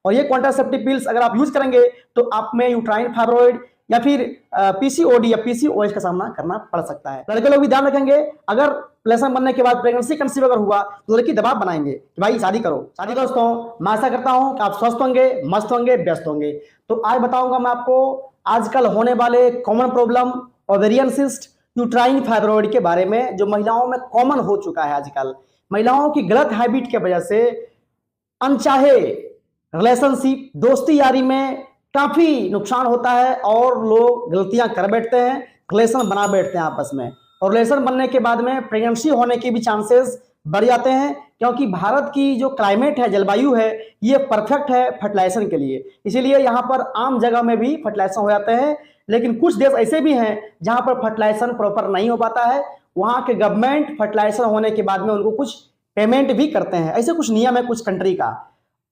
और ये contraceptive pills अगर आप यूज करेंगे तो आप में यूट्राइन फाइब्रॉइड या फिर पीसीओडी या पीसीओएस का सामना करना पड़ सकता है। लड़के लोग भी ध्यान रखेंगे, अगर प्लेसमेंट बनने के बाद प्रेगनेंसी कंसीव अगर हुआ तो लड़की दबाव बनाएंगे कि भाई शादी करो। दोस्तों मैं आशा करता हूं कि आप स्वस्थ होंगे, मस्त होंगे, व्यस्त होंगे। तो आज बताऊंगा मैं आपको आजकल होने वाले common problem ovarian cyst, uterine fibroid के बारे में, जो महिलाओं में कॉमन हो चुका है। आजकल महिलाओं की गलत हैबिट की वजह से अनचाहे रिलेशनशिप, दोस्ती यारी में काफी नुकसान होता है और लोग गलतियां कर बैठते हैं, रिलेशन बना बैठते हैं आपस में, और रिलेशन बनने के बाद में प्रेगनेंसी होने के भी चांसेस बढ़ जाते हैं, क्योंकि भारत की जो क्लाइमेट है, जलवायु है, ये परफेक्ट है फर्टिलाइजेशन के लिए। इसीलिए यहाँ पर आम जगह में भी फर्टिलाइजेशन हो जाते हैं। लेकिन कुछ देश ऐसे भी हैं जहां पर फर्टिलाइजेशन प्रॉपर नहीं हो पाता है, वहां के गवर्नमेंट फर्टिलाइजेशन होने के बाद में उनको कुछ पेमेंट भी करते हैं। ऐसे कुछ नियम है कुछ कंट्री का।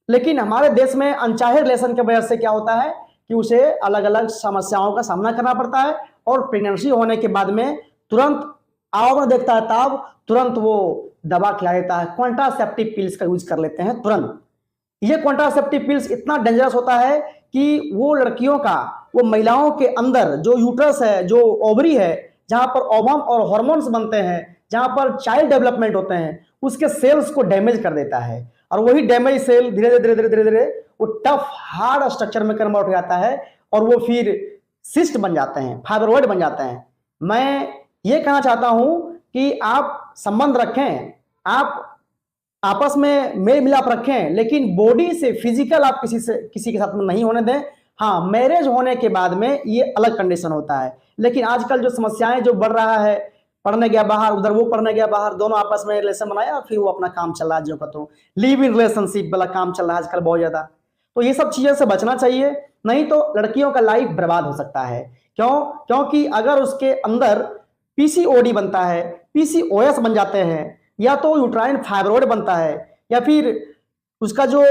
लेकिन हमारे देश में अनचाहे रिलेशन की वजह से क्या होता है कि उसे अलग अलग समस्याओं का सामना करना पड़ता है, और प्रेगनेंसी होने के बाद में तुरंत आवरण देखता है तब तुरंत वो दवा खिला देता है, कॉन्ट्रासेप्टिव पिल्स का यूज कर लेते हैं तुरंत। ये कॉन्ट्रासेप्टिव पिल्स इतना डेंजरस होता है कि वो लड़कियों का, वो महिलाओं के अंदर जो यूट्रस है, जो ओवरी है, जहां पर ओवम और हार्मोन्स बनते हैं, जहां पर चाइल्ड डेवलपमेंट होते हैं, उसके सेल्स को डैमेज कर देता है। और वही डैमेज सेल धीरे धीरे धीरे धीरे धीरे वो टफ हार्ड स्ट्रक्चर में कन्वर्ट हो जाता है, और वो फिर सिस्ट बन जाते हैं, फाइब्रॉइड बन जाते हैं। मैं ये कहना चाहता हूं कि आप संबंध रखें, आप आपस में मेल मिलाप रखें, लेकिन बॉडी से फिजिकल आप किसी के साथ में नहीं होने दें। हाँ, मैरिज होने के बाद में ये अलग कंडीशन होता है। लेकिन आजकल जो समस्याएं जो बढ़ रहा है, पढ़ने गया बाहर, उधर वो पढ़ने गया बाहर, दोनों आपस में रिलेशन बनाया, फिर वो अपना काम चल रहा है, जो तो लिव इन रिलेशनशिप वाला काम चल रहा है आजकल बहुत ज्यादा। तो ये सब चीजों से बचना चाहिए, नहीं तो लड़कियों का लाइफ बर्बाद हो सकता है। क्योंकि अगर उसके अंदर पीसीओडी बनता है, पीसीओएस बन जाते हैं, या तो यूट्राइन फाइब्रॉइड बनता है, या फिर उसका जो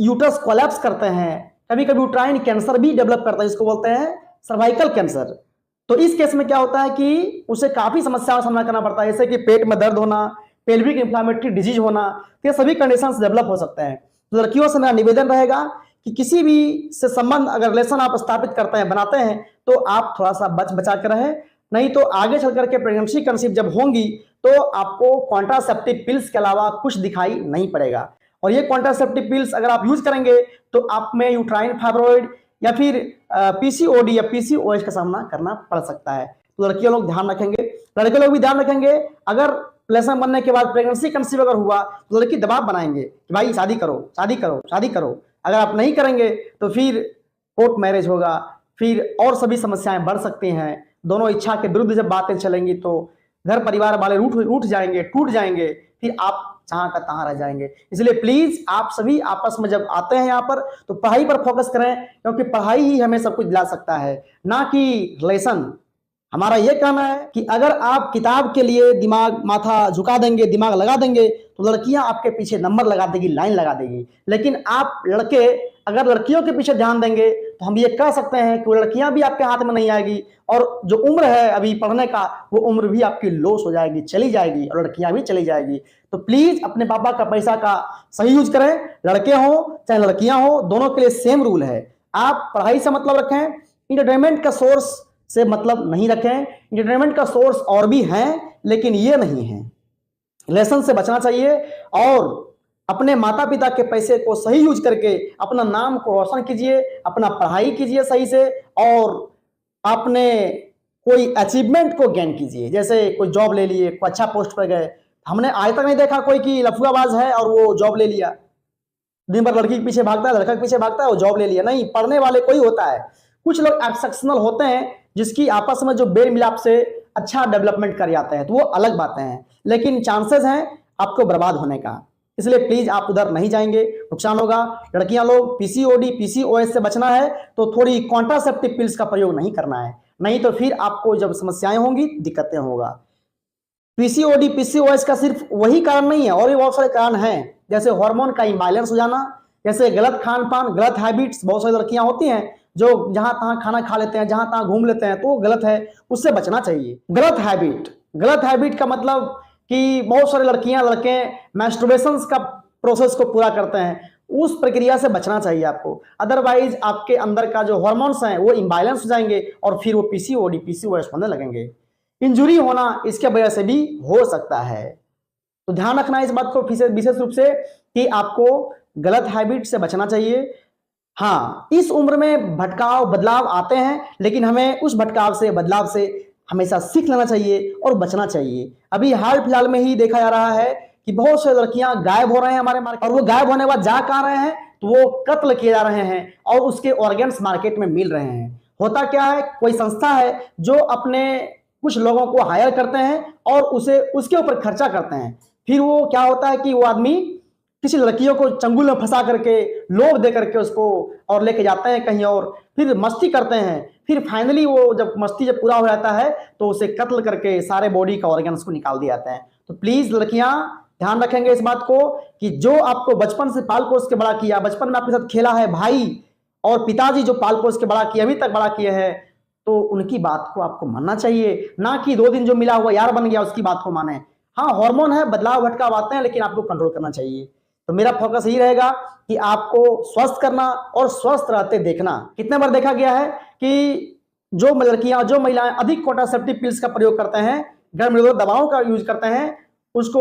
यूट्रस कोलैप्स करते हैं, कभी कभी यूट्राइन कैंसर भी डेवलप करता है, जिसको बोलते हैं सर्वाइकल कैंसर। तो इस केस में क्या होता है कि उसे काफी समस्याओं का सामना करना पड़ता है, जैसे कि पेट में दर्द होना, पेल्विक इंफ्लेमेटरी डिजीज होना, ये सभी कंडीशंस डेवलप हो सकते हैं। तो लड़कियों से मेरा निवेदन रहेगा कि किसी भी से संबंध अगर रिलेशन आप स्थापित करते हैं, बनाते हैं, तो आप थोड़ा सा बचा कर रहें, नहीं तो आगे चल करके प्रेगनेंसी कंसीव जब होंगी तो आपको कॉन्ट्रासेप्टिव पिल्स के अलावा कुछ दिखाई नहीं पड़ेगा। और ये कॉन्ट्रासेप्टिव पिल्स अगर आप यूज करेंगे तो आप में यूट्राइन फाइब्रॉइड या फिर पीसीओडी या पीसीओएस का सामना करना पड़ सकता है। तो लड़कियों लोग ध्यान रखेंगे, लड़के लोग भी ध्यान रखेंगे, अगर प्लेसमेंट बनने के बाद प्रेगनेंसी कंसीव अगर हुआ तो लड़की दबाव बनाएंगे कि भाई शादी करो, शादी करो, शादी करो। अगर आप नहीं करेंगे तो फिर कोर्ट मैरिज होगा, फिर और सभी समस्याएं बढ़ सकती हैं। दोनों इच्छा के विरुद्ध जब बातें चलेंगी तो घर परिवार वाले रूठ जाएंगे, टूट जाएंगे, फिर आप जहां का तहां रह जाएंगे। इसलिए प्लीज आप सभी आपस में जब आते हैं यहाँ पर तो पढ़ाई पर फोकस करें, क्योंकि पढ़ाई ही हमें सब कुछ दिला सकता है, ना कि रिलेशन। हमारा यह कहना है कि अगर आप किताब के लिए दिमाग माथा झुका देंगे, दिमाग लगा देंगे, तो लड़कियां आपके पीछे नंबर लगा देगी, लाइन लगा देगी। लेकिन आप लड़के अगर लड़कियों के पीछे ध्यान देंगे तो हम ये कह सकते हैं कि वो लड़कियां भी आपके हाथ में नहीं आएगी, और जो उम्र है अभी पढ़ने का, वो उम्र भी आपकी लॉस हो जाएगी, चली जाएगी, और लड़कियां भी चली जाएगी। तो प्लीज अपने पापा का पैसा का सही यूज करें, लड़के हो चाहे लड़कियां हो, दोनों के लिए सेम रूल है। आप पढ़ाई से मतलब रखें, इंटरटेनमेंट का सोर्स से मतलब नहीं रखें। इंटरटेनमेंट का सोर्स और भी हैं, लेकिन ये नहीं है। रिलेशन से बचना चाहिए, और अपने माता पिता के पैसे को सही यूज करके अपना नाम को रोशन कीजिए, अपना पढ़ाई कीजिए सही से, और अपने कोई अचीवमेंट को गेन कीजिए। जैसे कोई जॉब ले लिए, कोई अच्छा पोस्ट पर गए, हमने आज तक नहीं देखा कोई कि लफुआबाज है और वो जॉब ले लिया, दिन भर लड़की के पीछे भागता है, लड़का के पीछे भागता है, वो जॉब ले लिया। नहीं, पढ़ने वाले कोई होता है, कुछ लोग एक्सेप्शनल होते हैं जिसकी आपस में जो बेल मिलाप से अच्छा डेवलपमेंट कर जाते हैं, तो वो अलग बातें हैं, लेकिन चांसेस हैं आपको बर्बाद होने का। इसलिए प्लीज आप उधर नहीं जाएंगे, नुकसान होगा। लड़कियां लोग पीसीओडी पीसीओएस से बचना है तो थोड़ी कॉन्ट्रासेप्टिव पिल्स का प्रयोग नहीं करना है, नहीं तो फिर आपको जब समस्याएं होंगी दिक्कतें होगा। पीसीओडी पीसीओएस का सिर्फ वही कारण नहीं है, और भी बहुत सारे कारण हैं, जैसे हार्मोन का इम्बैलेंस हो जाना, जैसे गलत खान पान, गलत हैबिट्स। बहुत सारी लड़कियां होती हैं जो जहां तहां खाना खा लेते हैं, जहां तहां घूम लेते हैं, तो वो गलत है, उससे बचना चाहिए। गलत हैबिट का मतलब कि बहुत सारे लड़कियां लड़के मैस्टरबेशन का प्रोसेस को पूरा करते हैं, उस प्रक्रिया से बचना चाहिए आपको। अदरवाइज आपके अंदर का जो हार्मोन्स हैं वो इम्बैलेंस हो जाएंगे और फिर वो पीसीओडी पीसीओएस होने लगेंगे। इंजुरी होना इसके वजह से भी हो सकता है। तो ध्यान रखना इस बात को विशेष रूप से कि आपको गलत हैबिट से बचना चाहिए। हाँ, इस उम्र में भटकाव बदलाव आते हैं, लेकिन हमें उस भटकाव से बदलाव से हमेशा सीख लेना चाहिए और बचना चाहिए। अभी हाल फिलहाल में ही देखा जा रहा है कि बहुत से लड़कियां गायब हो रहे हैं हमारे मार्केट, और वो गायब होने के बाद जा कहां रहे हैं, तो वो कत्ल किए जा रहे हैं और उसके ऑर्गन्स मार्केट में मिल रहे हैं। होता क्या है, कोई संस्था है जो अपने कुछ लोगों को हायर करते हैं और उसे उसके ऊपर खर्चा करते हैं। फिर वो क्या होता है कि वो आदमी किसी लड़कियों को चंगुल में फंसा करके लोभ दे करके उसको और लेके जाते हैं कहीं और, फिर मस्ती करते हैं। फिर फाइनली वो जब मस्ती जब पूरा हो जाता है तो उसे कत्ल करके सारे बॉडी का ऑर्गन्स को निकाल दिए जाते हैं। तो प्लीज लड़कियां ध्यान रखेंगे इस बात को कि जो आपको बचपन से पाल पोस के बड़ा किया, बचपन में आपके साथ खेला है भाई और पिताजी जो पाल पोस के बड़ा किए, अभी तक बड़ा किए हैं, तो उनकी बात को आपको मानना चाहिए, ना कि 2 दिन जो मिला हुआ यार बन गया उसकी बात को माने। हाँ, हार्मोन है, बदलाव भटकाव आते हैं, लेकिन आपको कंट्रोल करना चाहिए। तो मेरा फोकस यही रहेगा कि आपको स्वस्थ करना और स्वस्थ रहते देखना। कितने बार देखा गया है कि जो लड़कियां जो महिलाएं अधिक कॉन्ट्रासेप्टिव पिल्स का प्रयोग करते हैं, गर्भनिरोधक दवाओं का यूज करते हैं, उसको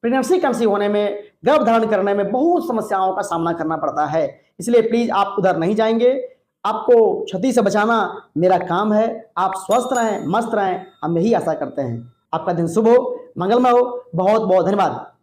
प्रेगनेंसी कंसीव होने में, गर्भ धारण करने में बहुत समस्याओं का सामना करना पड़ता है। इसलिए प्लीज आप उधर नहीं जाएंगे। आपको क्षति से बचाना मेरा काम है। आप स्वस्थ रहें, मस्त रहें, हम यही आशा करते हैं। आपका दिन शुभ हो, मंगलमय हो। बहुत बहुत धन्यवाद।